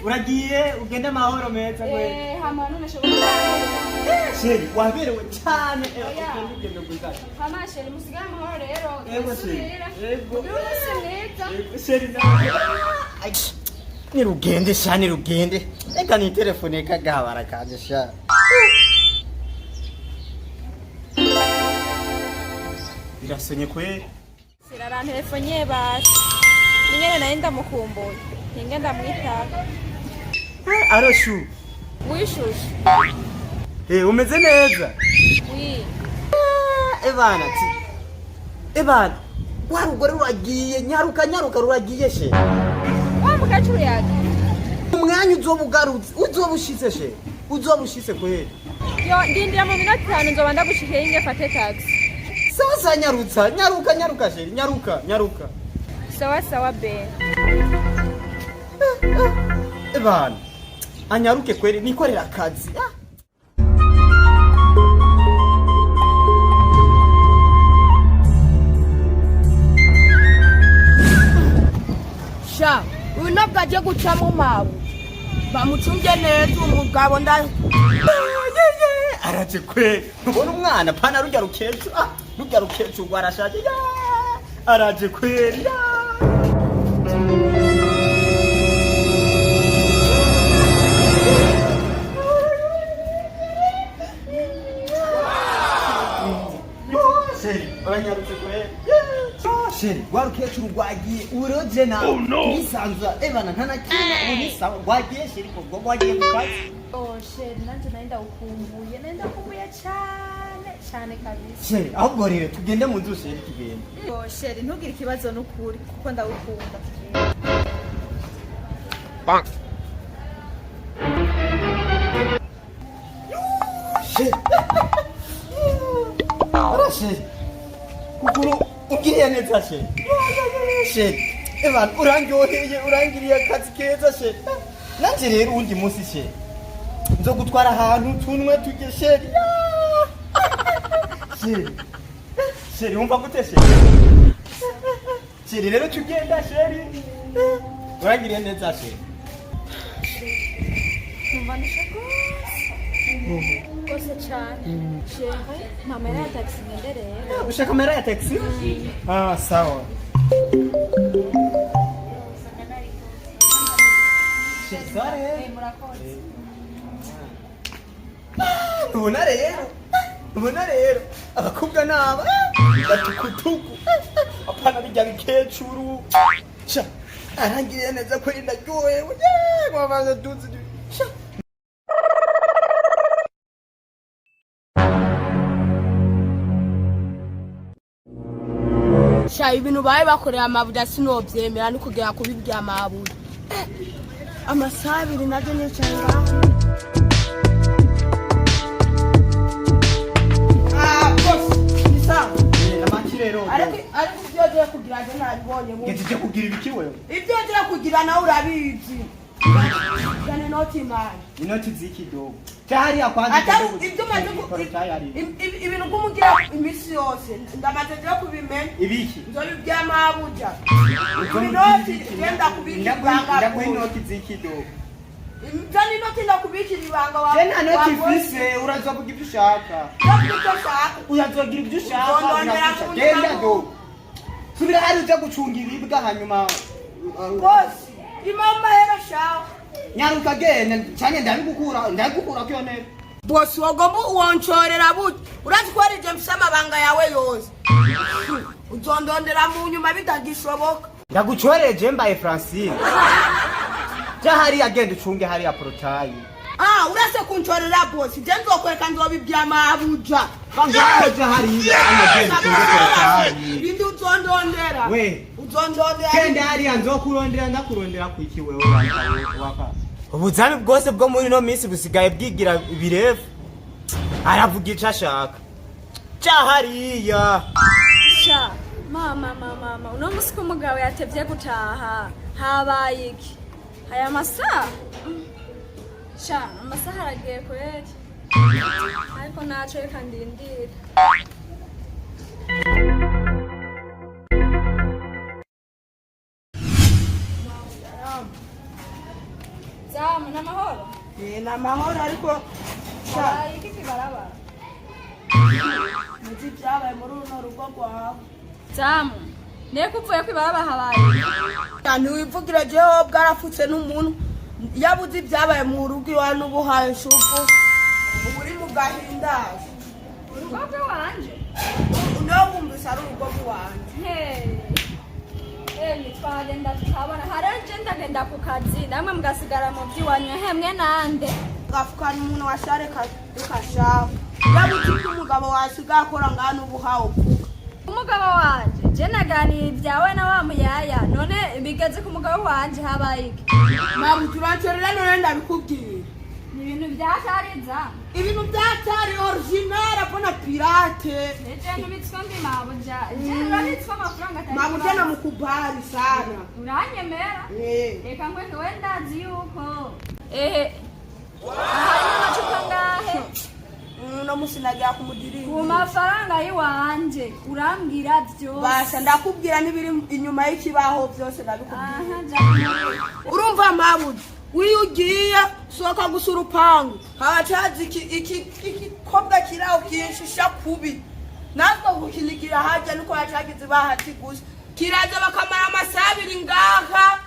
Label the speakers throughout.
Speaker 1: uragiye ugende amahoro meza gwe
Speaker 2: hama none shobora
Speaker 1: sheri waberewe cyane ugende guzana
Speaker 2: hama sheri musigara amahoro rero
Speaker 1: yego sheri yego
Speaker 2: sheri
Speaker 1: ni rugende shani rugende reka ni telefone kagabara kanje sha birasonye kwe
Speaker 2: sirara telefone basi ningene naenda mukumbuye ningenda mwitaka
Speaker 1: aroshu
Speaker 2: wishushu
Speaker 1: umeze neza
Speaker 2: wi
Speaker 1: Ebana warugore ruragiye nyaruka ruragiye she
Speaker 2: wa mukacuru yake
Speaker 1: umwanya uzobushitse she uzobushitse kweli
Speaker 2: yo ndindira mu minota 5 nzoba ndagushikeye inge fate taxi
Speaker 1: sasa nyaruka she nyaruka
Speaker 2: sawa be
Speaker 1: Ebana anyaruke kweli nikorera akazi
Speaker 3: sha uyu ntabwo agiye guca mu mabu bamucunge neza umugabo
Speaker 1: araje kweli ubona umwana pana rujya rukecuru rwarashaje araje kweli uranyarutse kweli sheri rwarukecuru rwagiye uroje nawe nisanzura ebana ntanakina unisawa rwagiye sheri ko rwagiye ku kazi
Speaker 2: sheri nanje naenda ukumbuye cyane kabisa
Speaker 1: sheri ahubwo rero tugende mu nzu sheri tugende
Speaker 2: sheri ntugire ikibazo n'ukuri kuko ndagukunda
Speaker 1: bang sheri sheri kukuru ugiriye neza sheri sheri ebana urangiriye akazi keza sheri nanje rero undi munsi sheri nzo gutwara ahantu tunwe tujye sheri sheri wumva gute sheri rero tugenda sheri urangiriye neza sheri
Speaker 2: numvanisha rwose cyane sheri kamera ya taxi ngendereye
Speaker 1: ushaka kamera ya taxi sawa sheri sare
Speaker 2: murakoze
Speaker 1: ubona rero abakobwa naba batukutuku apana bijya bikecuru sha arangiriye neza ko ndaryohewe mwabanza duzi sha
Speaker 3: sha ibintu baye bakorera amabuda sinobyemera ni kugera kubibya amabuda amasaha 2 naje nicara ariko ibyo agiye kugira ngo ntabibonye mu
Speaker 1: ngejeje kugira ibiki wewe
Speaker 3: ibyo agiye kugira nawe urabizi cyane noti mani
Speaker 1: inoti z'ikidogo cyari akwanze
Speaker 3: ibyo maze ibintu kumugira imisi yose ndamaze cyo kubimenya
Speaker 1: ibiki
Speaker 3: nzo byamabuja inoti genda kubika ibanga
Speaker 1: ndaguha inoti z'ikidogo
Speaker 3: Jani noti ndakubikira ibanga wawe
Speaker 1: Jena noti fise urazovuga ibyo ushaka uyazogira ibyo ushaka genda do subira hari ujya gucungira ibwa hanyuma
Speaker 3: boss imama hera shaho
Speaker 1: nyaruka genda cyane ndabigukura kyo neza
Speaker 3: boss wagomba uwonchorera buti urazi ko ari je mfise amabanga yawe yose uzondondera mu nyuma bitagishoboka
Speaker 1: ndagucoreje mbaye Francine jahari agenda ucunge hari ya portayi
Speaker 3: urase kunchorera boss je nzokweka nzobibya mabuja
Speaker 1: bangaje jahari amagenda ucunge portayi
Speaker 3: bindi uzondondera
Speaker 1: we
Speaker 3: uzondondera
Speaker 1: kenda hari nzokurondera ndakurondera kwiki wewe waka ubuzami bwose bwo muri no minsi busigaye bwigira birefu aravuga ico ashaka jahariya
Speaker 2: sha mama uno musi ko umugabo yatevye gutaha habaye iki aya masaha sha amasaha aragiye kweli ariko naco reka ndindira Zamu n'amahoro.
Speaker 3: Ni amahoro ariko
Speaker 2: Habaye iki kibarabara?
Speaker 3: muzi byabaye muri runo rugo rwawe.
Speaker 2: Zamu. Nek upfuye kwibarabara habaye.
Speaker 3: Ntiwivugire jewe bwarapfutse n'umuntu yabuze ibyabaye mu rugo iwawe n'ubuhaye shufu ubu uri mu gahindaje.
Speaker 2: Urugo rwanje.
Speaker 3: Niwe wumvise ari urugo rwanje.
Speaker 2: Twagenda tukabona haraje ndagenda ku kazi namwe mugasigara mu by'iwanyu hemwe nande
Speaker 3: gafukana umuntu washareka dukashaka yabuze umugabo wasiga akora ngana ubuhawe uvuga.
Speaker 2: Umugabo wanje je naganiye ibyawe na wa muyaya none bigeze ku mugabo wanje habaye iki?
Speaker 3: Mabu turancerera none ndabikubwira.
Speaker 2: Ni ibintu byatariza.
Speaker 3: Ibintu byatari original apana pirate.
Speaker 2: Eje n'ibitswa ndi mabuja. Je urabitswa amafaranga atari.
Speaker 3: Mabuja na mukubali sana.
Speaker 2: Uranyemera? Reka ngwe ndazi yuko. Hari amacupa ngahe?
Speaker 3: No musinagira kumudirira.
Speaker 2: Ku mafaranga yiwanje urambwira byose.
Speaker 3: Basha ndakubwira nibiri inyuma y'ikibaho byose ndabikubwira. Urumva mabuja wiyugiye soka gusura upangu hacazi iki kobwa kirao kinshisha kubi natwo gukinigira haje niko yacagize bahati gusa kiraje bakamara amasabiri ngaha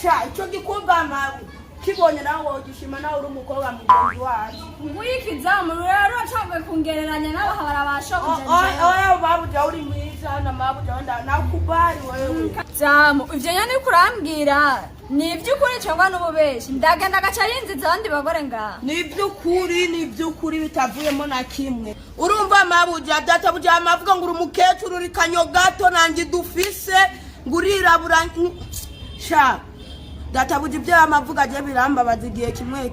Speaker 3: sha ico gikumba mabu kibonye nawe wogishima nawe uri umukobwa mugenzi wacu
Speaker 2: wikizamu rero acangwe kungereranya nawe habarabasha kujanje
Speaker 3: oya babuja uri mwiza na mabuja wenda nakubali wewe
Speaker 2: zamu ivyo nyane kurambwira ni iby'ukuri cyangwa n'ububeshi ndagenda gaca yinziza abandi bagore ngaha
Speaker 3: ni iby'ukuri bitavuyemo na kimwe urumva mabuja databuja amavuga ngo uri umukecuru uri kanyo gato nanjye dufise ngo urirabura sha databuja ibyo amavuga agiye birambabaza igihe kimwe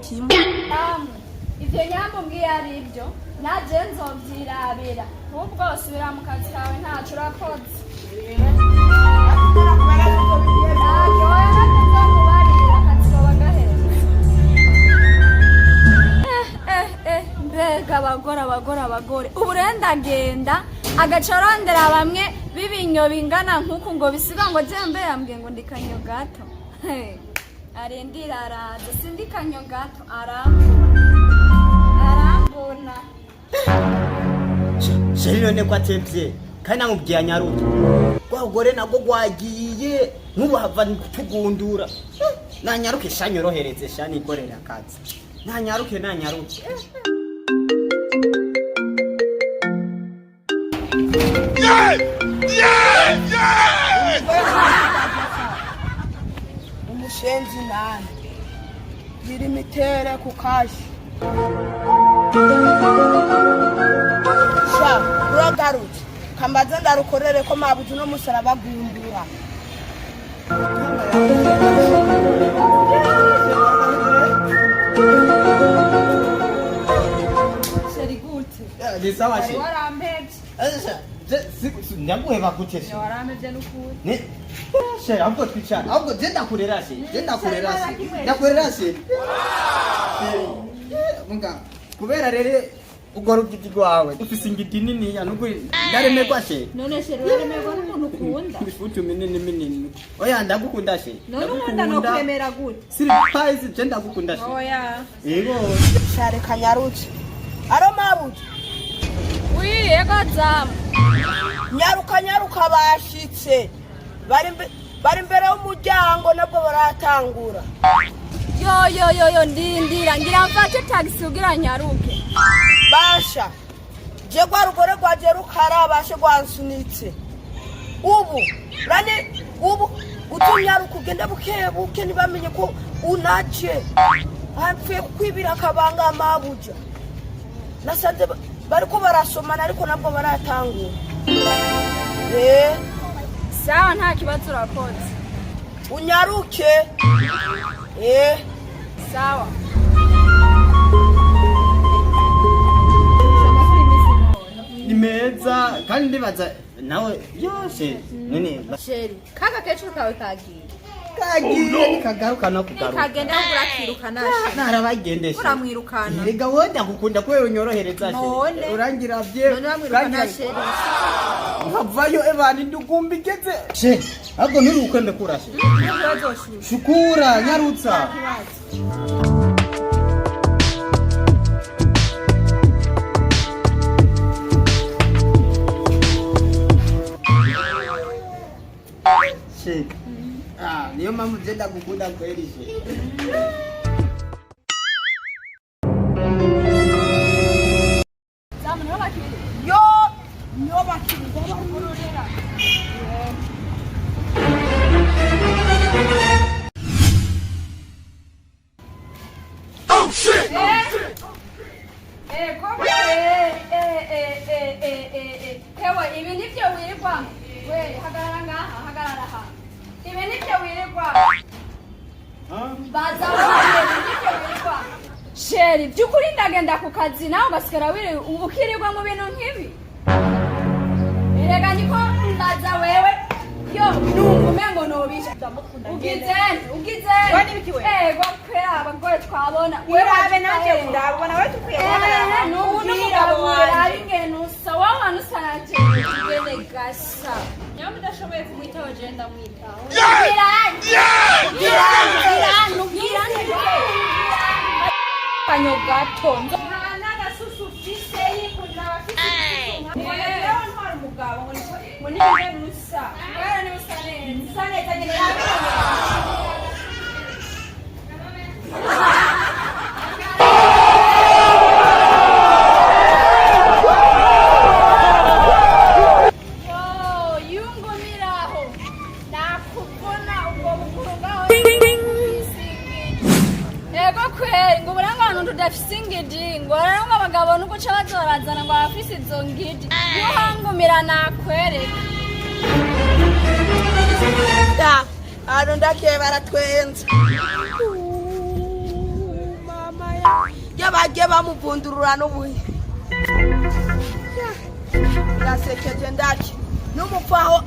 Speaker 2: ivyo nyambo mbwiye ari ibyo naje nzovyirabira n'ubwo usubira mu kazi kawe ntaco urakoze mbega abagore ubu rero ndagenda agaca arondera bamwe b'ibinyo bingana nk'uku ngo bisiga ngo jembe yambwiye ngo ndi kanyo gato arindira araza sindi kanyo gato arambona
Speaker 1: sheri none ko atevye kandi namubwiye anyaruke rwa rugore nabwo rwagiye n'ubu hava kutugundura nanyaruke shanyorohereze shani ikorera akazi nanyaruke
Speaker 3: umushenzi nani biri mitere ku kashi sha uragarutse kambaze ndarukorere ko mabuja no musaraba gundura
Speaker 2: sheri gute
Speaker 1: ni sawa sheri
Speaker 2: warambevye
Speaker 1: ndaguheba gute sheri
Speaker 2: warambevye n'ukuri
Speaker 1: ne sheri ahubwo twicara ahubwo je ndakurera sheri munga kubera rero ubwo rugiti rwawe ufise ingiti nini ya nubwo ndaremerwa sheri
Speaker 2: none sheri uraremerwa n'umuntu ukunda
Speaker 1: bifutu minini oya ndagukunda sheri
Speaker 2: none ukunda no kuremera gute
Speaker 1: surprise je ndagukunda sheri
Speaker 2: oya
Speaker 1: yego
Speaker 3: share kanyaruke aro mabuja
Speaker 2: yego zamu
Speaker 3: nyaruka bashitse bari imbere y'umuryango nabwo baratangura
Speaker 2: yo ndindira ngira mfate taxi ugira nyaruke
Speaker 3: basha je gwa rugore rwaje rukarabashe rwansunitse ubu utunyaruka ugenda buke ntibamenye ko unaje hapfuye kwibira akabanga mabuja nasanze bariko barasomana ariko nabwo baratangura
Speaker 2: sawa nta kibazo urakoze
Speaker 3: unyaruke
Speaker 2: sawa
Speaker 1: ni meza kandi ndibaza nawe yose none
Speaker 2: sheri kaka kecuru kawe kagiye
Speaker 1: kagiye nikagaruka no kugaruka
Speaker 2: kagenda kurakirukana
Speaker 1: narabagendesha
Speaker 2: uramwirukana
Speaker 1: erega wowe ndagukunda kubera unyorohereza urangira bye nkavayo ebani ndugumbigeze she ahubwo nturukwembe kurashe shukura nyarutsa she niyo mpamvu je ndagukunda kweli she
Speaker 2: ibi nibyo wirirwa we hagarara ngaha hagarara aha ibi nibyo wirirwa baza nibyo wirirwa sheri by'ukuri ndagenda ku kazi nawe ugasigara ukirirwa mu bintu nk'ibi erega niko mbaza wewe yo numva ngo nobisha ugize ego kwera abagore twabona
Speaker 4: wirabe nanje ndabona we tukwiye
Speaker 2: n'ubu n'umugabo wawe ingene usa wowe wanusanaje ingene gasa niyo mudashoboye kumwitaho je ndamwitaho kanyo gato n'agasusu ufise yikunda abafise rero ntwara umugabo ngo ni rusa rero ni usa neza nyine tudafise ingidi ngo rero ngo abagabo nuko ca bazorazana ngo abafise izo ngidi guhangumira nakwereka
Speaker 3: hano ndakiye baratwenza mama ya bagiye bamuvundurura n'ubuye yasekeje ndaki n'umupfaho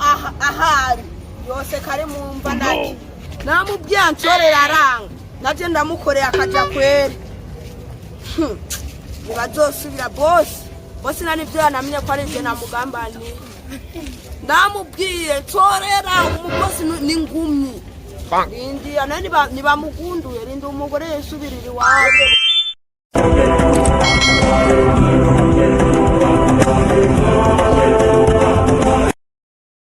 Speaker 3: ahari yose kari mu mva ndaki namubyancorera aranga naje ndamukoreye akaja kwera ntibazosubira bose nani byo yanamenye ko ari je namugambaniye ndamubwiye ncorera umugosi n'ingumyi rindi anani nibamugunduye rindi umugore yesubirira iwabo